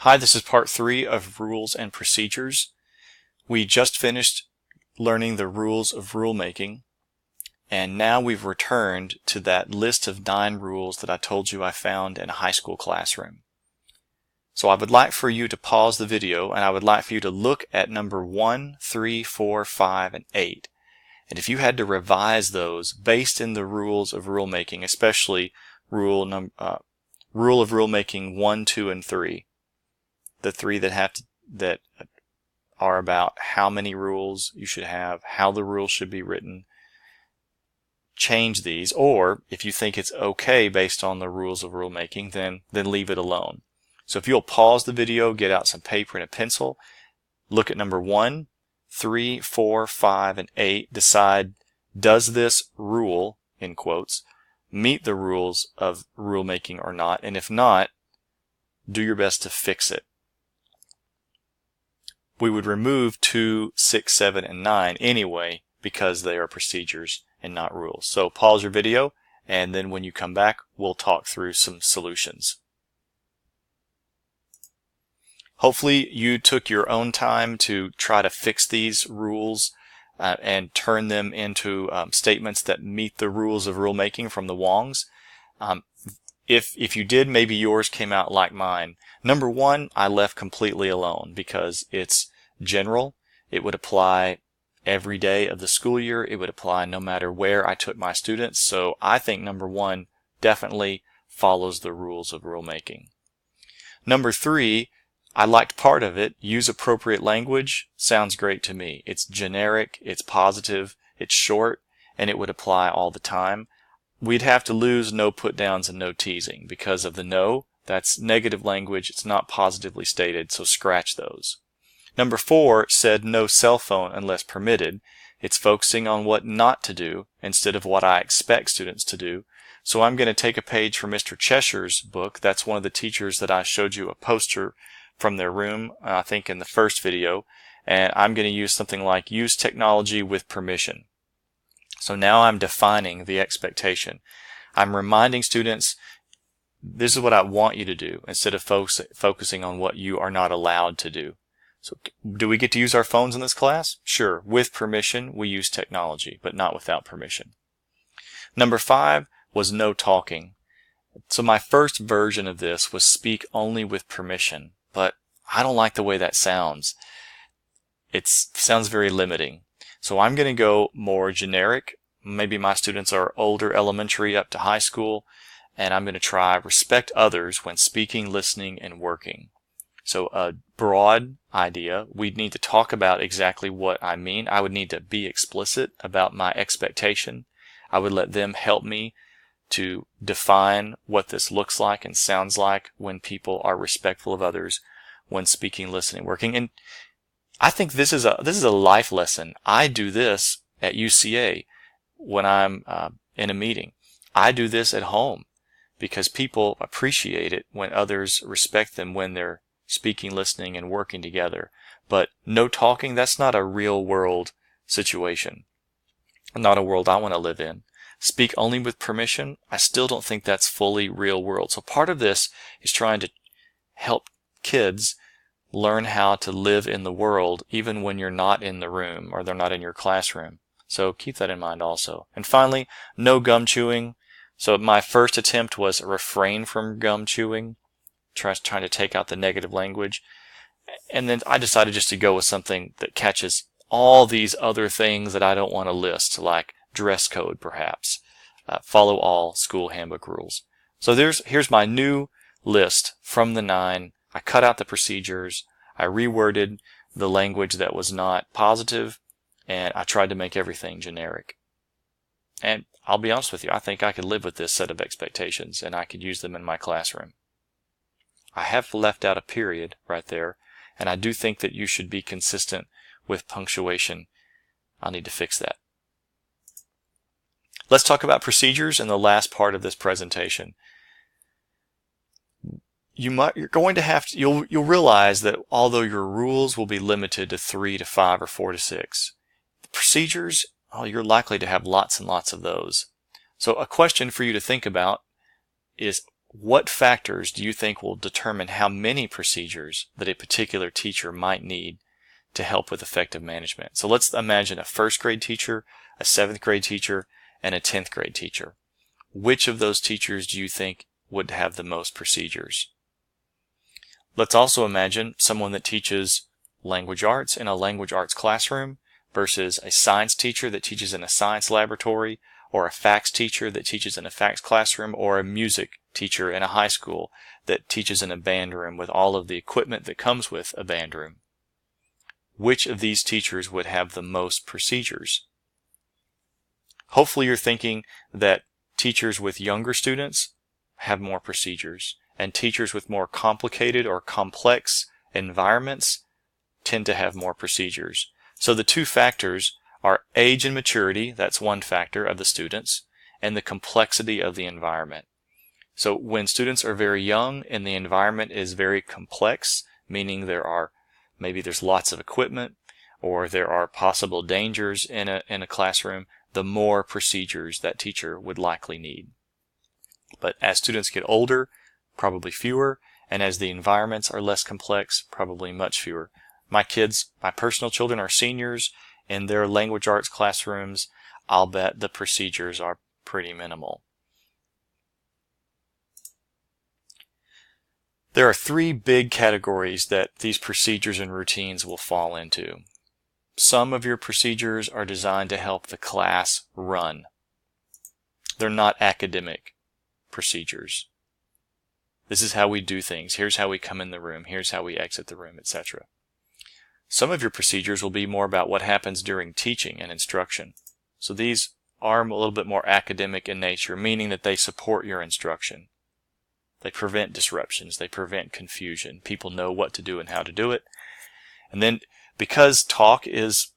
Hi, this is part 3 of Rules and Procedures. We just finished learning the rules of rulemaking, and now we've returned to that list of 9 rules that I told you I found in a high school classroom. So I would like for you to pause the video, and I would like for you to look at number 1, 3, 4, 5, and 8. And if you had to revise those based in the rules of rulemaking, especially rule of rulemaking 1, 2, and 3, the 3 that are about how many rules you should have, how the rules should be written, change these, or if you think it's okay based on the rules of rulemaking, then leave it alone. So if you'll pause the video, get out some paper and a pencil, look at number 1, 3, 4, 5, and 8, decide, does this rule, in quotes, meet the rules of rulemaking or not, and if not, do your best to fix it. We would remove 2, 6, 7, and 9 anyway because they are procedures and not rules. So pause your video, and then when you come back, we'll talk through some solutions. Hopefully you took your own time to try to fix these rules and turn them into statements that meet the rules of rulemaking from the Wongs. If you did, maybe yours came out like mine. Number 1, I left completely alone because it's general. It would apply every day of the school year. It would apply no matter where I took my students. So I think number 1 definitely follows the rules of rulemaking. Number 3, I liked part of it. Use appropriate language sounds great to me. It's generic, it's positive, it's short, and it would apply all the time. We'd have to lose no put downs and no teasing because of the no. That's negative language. It's not positively stated, so scratch those. Number 4 said no cell phone unless permitted. It's focusing on what not to do instead of what I expect students to do. So I'm going to take a page from Mr. Cheshire's book. That's one of the teachers that I showed you a poster from their room, I think in the first video. And I'm going to use something like use technology with permission. So now I'm defining the expectation. I'm reminding students, this is what I want you to do instead of focusing on what you are not allowed to do. So do we get to use our phones in this class? Sure. With permission, we use technology, but not without permission. Number 5 was no talking. So my first version of this was speak only with permission, but I don't like the way that sounds. It sounds very limiting. So I'm going to go more generic. Maybe my students are older elementary up to high school, and I'm going to try respect others when speaking, listening, and working. So a broad idea, we'd need to talk about exactly what I mean. I would need to be explicit about my expectation. I would let them help me to define what this looks like and sounds like when people are respectful of others when speaking, listening, working. And I think this is a life lesson. I do this at UCA when I'm in a meeting. I do this at home because people appreciate it when others respect them when they're speaking, listening, and working together. But no talking, that's not a real world situation. Not a world I want to live in. Speak only with permission, I still don't think that's fully real world. So part of this is trying to help kids learn how to live in the world even when you're not in the room or they're not in your classroom. So keep that in mind also. And finally, no gum chewing. So my first attempt was refrain from gum chewing, trying to take out the negative language. And then I decided just to go with something that catches all these other things that I don't want to list, like dress code perhaps. Follow all school handbook rules. So here's my new list from the 9. I cut out the procedures. I reworded the language that was not positive, and I tried to make everything generic. And I'll be honest with you, I think I could live with this set of expectations, and I could use them in my classroom. I have left out a period right there, and I do think that you should be consistent with punctuation. I'll need to fix that. Let's talk about procedures in the last part of this presentation. You're going to have to, you'll realize that although your rules will be limited to 3 to 5 or 4 to 6, the procedures, you're likely to have lots and lots of those. So a question for you to think about is, what factors do you think will determine how many procedures that a particular teacher might need to help with effective management? So let's imagine a first grade teacher, a 7th grade teacher, and a 10th grade teacher. Which of those teachers do you think would have the most procedures? Let's also imagine someone that teaches language arts in a language arts classroom versus a science teacher that teaches in a science laboratory, or a FACS teacher that teaches in a FACS classroom, or a music teacher in a high school that teaches in a band room with all of the equipment that comes with a band room. Which of these teachers would have the most procedures? Hopefully you're thinking that teachers with younger students have more procedures, and teachers with more complicated or complex environments tend to have more procedures. So the two factors are age and maturity, that's one factor of the students, and the complexity of the environment. So when students are very young and the environment is very complex, meaning maybe there's lots of equipment or there are possible dangers in a classroom, the more procedures that teacher would likely need. But as students get older, probably fewer, and as the environments are less complex, probably much fewer. My personal children are seniors. In their language arts classrooms, I'll bet the procedures are pretty minimal. There are 3 big categories that these procedures and routines will fall into. Some of your procedures are designed to help the class run. They're not academic procedures. This is how we do things. Here's how we come in the room. Here's how we exit the room, etc. Some of your procedures will be more about what happens during teaching and instruction. So these are a little bit more academic in nature, meaning that they support your instruction. They prevent disruptions. They prevent confusion. People know what to do and how to do it. And then because talk is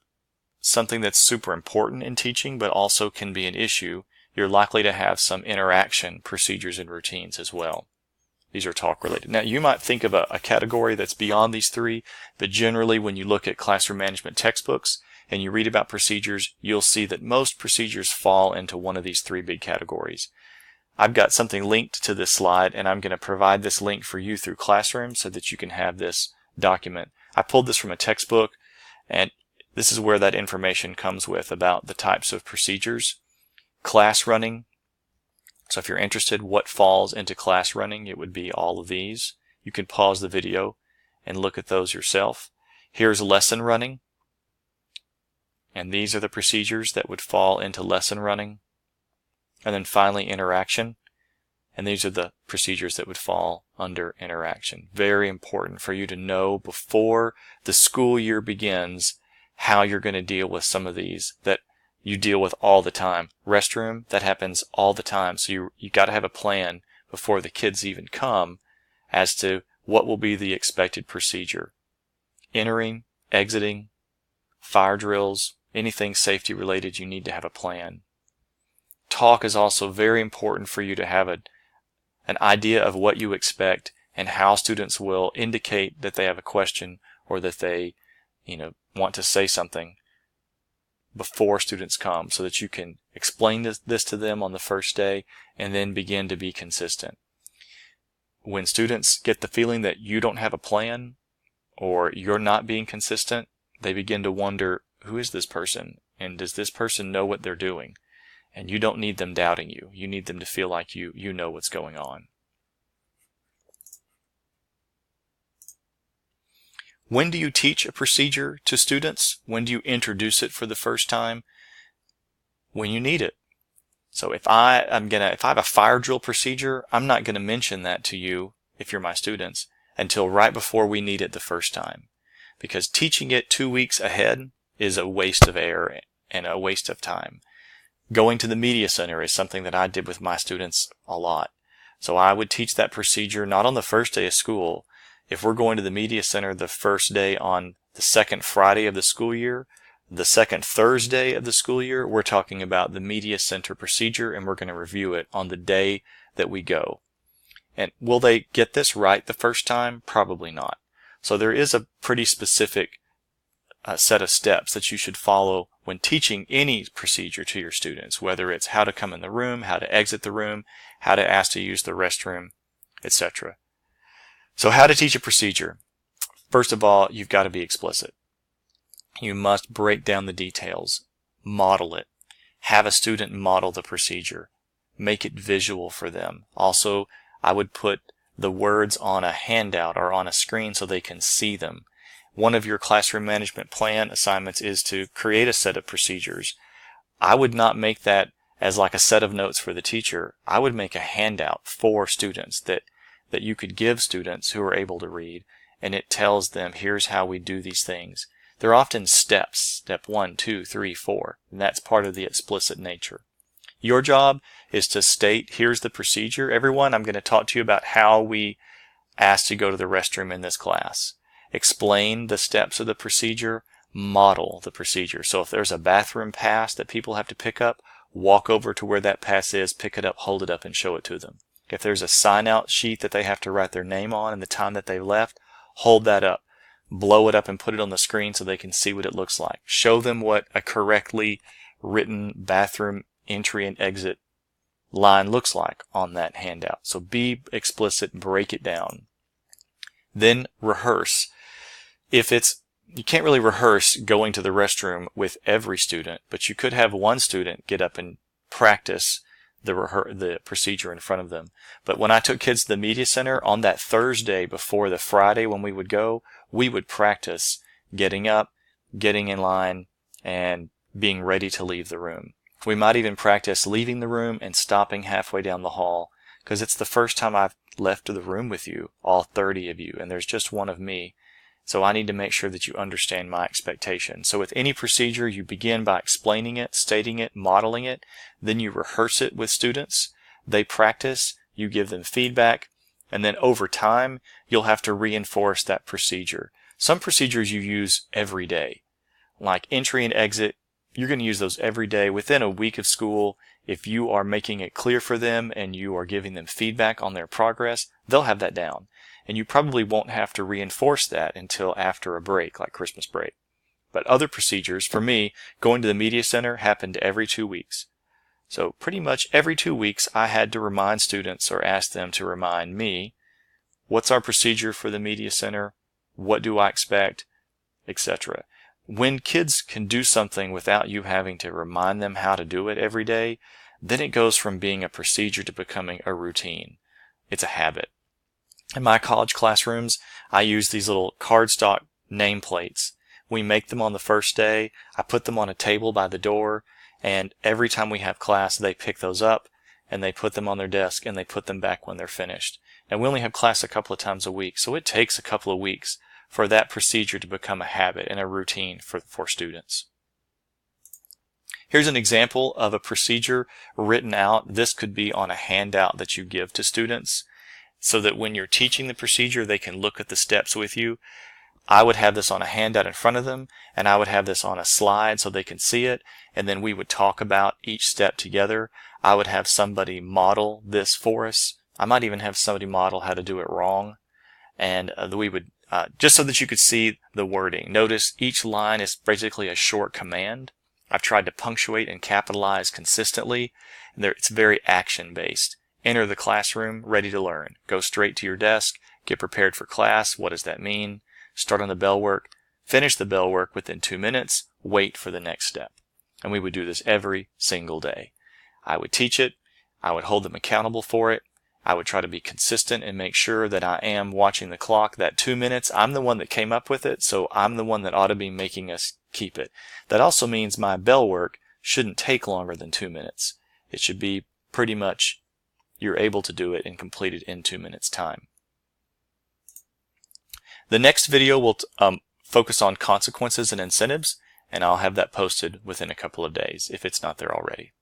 something that's super important in teaching but also can be an issue, you're likely to have some interaction procedures and routines as well. These are talk related. Now you might think of a category that's beyond these 3, but generally when you look at classroom management textbooks and you read about procedures, you'll see that most procedures fall into one of these 3 big categories. I've got something linked to this slide, and I'm going to provide this link for you through Classroom so that you can have this document. I pulled this from a textbook, and this is where that information comes with about the types of procedures. Class running. So if you're interested what falls into class running, it would be all of these. You can pause the video and look at those yourself. Here's lesson running. And these are the procedures that would fall into lesson running. And then finally interaction. And these are the procedures that would fall under interaction. Very important for you to know before the school year begins how you're going to deal with some of these that you deal with all the time. Restroom, that happens all the time. So you got to have a plan before the kids even come as to what will be the expected procedure. Entering, exiting, fire drills, anything safety related, you need to have a plan. Talk is also very important for you to have an idea of what you expect and how students will indicate that they have a question or that they want to say something before students come, so that you can explain this to them on the first day and then begin to be consistent. When students get the feeling that you don't have a plan or you're not being consistent, they begin to wonder, who is this person? And does this person know what they're doing? And you don't need them doubting you. You need them to feel like you know what's going on. When do you teach a procedure to students? When do you introduce it for the first time? When you need it. So if I have a fire drill procedure, I'm not going to mention that to you, if you're my students, until right before we need it the first time. Because teaching it 2 weeks ahead is a waste of air and a waste of time. Going to the media center is something that I did with my students a lot. So I would teach that procedure not on the first day of school. If we're going to the media center the first day on the second Friday of the school year, the second Thursday of the school year, we're talking about the media center procedure, and we're going to review it on the day that we go. And will they get this right the first time? Probably not. So there is a pretty specific set of steps that you should follow when teaching any procedure to your students, whether it's how to come in the room, how to exit the room, how to ask to use the restroom, etc. So how to teach a procedure? First of all, you've got to be explicit. You must break down the details, model it, have a student model the procedure, make it visual for them. Also, I would put the words on a handout or on a screen so they can see them. One of your classroom management plan assignments is to create a set of procedures. I would not make that as like a set of notes for the teacher. I would make a handout for students that you could give students who are able to read, and it tells them, here's how we do these things. They're often steps, step 1, 2, 3, 4, and that's part of the explicit nature. Your job is to state, here's the procedure. Everyone, I'm going to talk to you about how we ask to go to the restroom in this class. Explain the steps of the procedure, model the procedure. So if there's a bathroom pass that people have to pick up, walk over to where that pass is, pick it up, hold it up, and show it to them. If there's a sign-out sheet that they have to write their name on and the time that they left, hold that up. Blow it up and put it on the screen so they can see what it looks like. Show them what a correctly written bathroom entry and exit line looks like on that handout. So be explicit, break it down. Then rehearse. You can't really rehearse going to the restroom with every student, but you could have one student get up and practice the procedure in front of them. But when I took kids to the media center on that Thursday before the Friday when we would go, we would practice getting up, getting in line, and being ready to leave the room. We might even practice leaving the room and stopping halfway down the hall, because it's the first time I've left the room with you, all 30 of you, and there's just one of me. So I need to make sure that you understand my expectation. So with any procedure, you begin by explaining it, stating it, modeling it, then you rehearse it with students. They practice, you give them feedback, and then over time, you'll have to reinforce that procedure. Some procedures you use every day, like entry and exit. You're going to use those every day. Within a week of school, if you are making it clear for them and you are giving them feedback on their progress, they'll have that down. And you probably won't have to reinforce that until after a break, like Christmas break. But other procedures, for me, going to the media center happened every 2 weeks. So pretty much every 2 weeks, I had to remind students or ask them to remind me, what's our procedure for the media center? What do I expect? Etc. When kids can do something without you having to remind them how to do it every day, then it goes from being a procedure to becoming a routine. It's a habit. In my college classrooms, I use these little cardstock nameplates. We make them on the first day. I put them on a table by the door, and every time we have class, they pick those up and they put them on their desk and they put them back when they're finished. And we only have class a couple of times a week, so it takes a couple of weeks for that procedure to become a habit and a routine for students. Here's an example of a procedure written out. This could be on a handout that you give to students, so that when you're teaching the procedure, they can look at the steps with you. I would have this on a handout in front of them, and I would have this on a slide so they can see it, and then we would talk about each step together. I would have somebody model this for us. I might even have somebody model how to do it wrong, and we would, just so that you could see the wording. Notice each line is basically a short command. I've tried to punctuate and capitalize consistently. It's very action-based. Enter the classroom, ready to learn. Go straight to your desk, get prepared for class. What does that mean? Start on the bell work, finish the bell work within 2 minutes, wait for the next step. And we would do this every single day. I would teach it, I would hold them accountable for it, I would try to be consistent and make sure that I am watching the clock. That 2 minutes, I'm the one that came up with it, so I'm the one that ought to be making us keep it. That also means my bell work shouldn't take longer than 2 minutes. It should be pretty much you're able to do it and complete it in 2 minutes time. The next video will focus on consequences and incentives, and I'll have that posted within a couple of days if it's not there already.